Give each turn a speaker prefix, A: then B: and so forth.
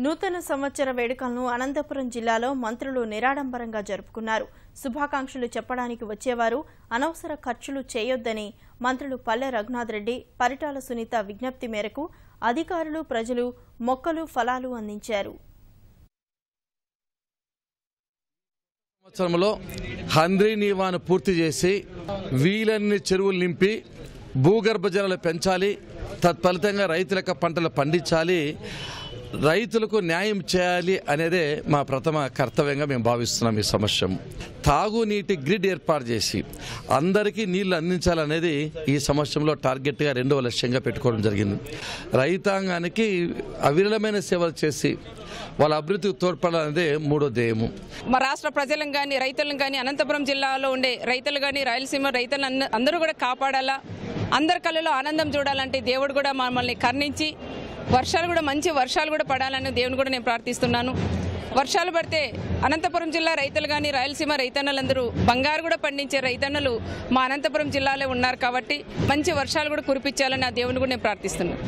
A: నూతన సంవత్సర వేడుకలను అనంతపురం జిల్లాలో మంత్రులు నిరాడంబరంగా జరుపుకున్నారు. శుభాకాంక్షలు చెప్పడానికి వచ్చేవారు అనవసర ఖర్చులు చేయొద్దని మంత్రులు పల్లె రఘునాథ్ రెడ్డి, పరిటాల సునీత విజ్ఞప్తి మేరకు అధికారులు, ప్రజలు మొక్కలు, ఫలాలు అందించారు.
B: సంవత్సరంలో హంద్రీ నీవాను పూర్తి చేసి వీలన్ని చెరువులు నింపి భూగర్భ జలాలు పెంచాలి. తత్ఫలితంగా రైతులకు పంటలు పండించాలి, రైతులకు న్యాయం చేయాలి అనేదే మా ప్రథమ కర్తవ్యంగా మేము భావిస్తున్నాం. ఈ సంవత్సరం తాగునీటి గ్రిడ్ ఏర్పాటు చేసి అందరికీ నీళ్లు అందించాలనేది ఈ సంవత్సరంలో టార్గెట్గా 2వ లక్ష్యంగా పెట్టుకోవడం జరిగింది. రైతాంగానికి అవిరళమైన సేవలు చేసి వాళ్ళ అభివృద్ధికి తోడ్పడాలనేదే 3వ ధ్యేయము.
C: మా రాష్ట్ర ప్రజలను కానీ రైతులను కానీ అనంతపురం జిల్లాలో ఉండే రైతులు కానీ రాయలసీమ రైతులు అందరూ కూడా కాపాడాలా, అందరి కళ్ళలో ఆనందం చూడాలంటే దేవుడు కూడా మమ్మల్ని కరుణించి వర్షాలు కూడా మంచి వర్షాలు కూడా పడాలని దేవుని కూడా నేను ప్రార్థిస్తున్నాను. వర్షాలు పడితే అనంతపురం జిల్లా రైతులు కానీ రాయలసీమ రైతన్నలందరూ బంగారు కూడా పండించే రైతన్నలు మా అనంతపురం జిల్లాలో ఉన్నారు కాబట్టి మంచి వర్షాలు కూడా కురిపించాలని ఆ దేవుని కూడా నేను ప్రార్థిస్తున్నాను.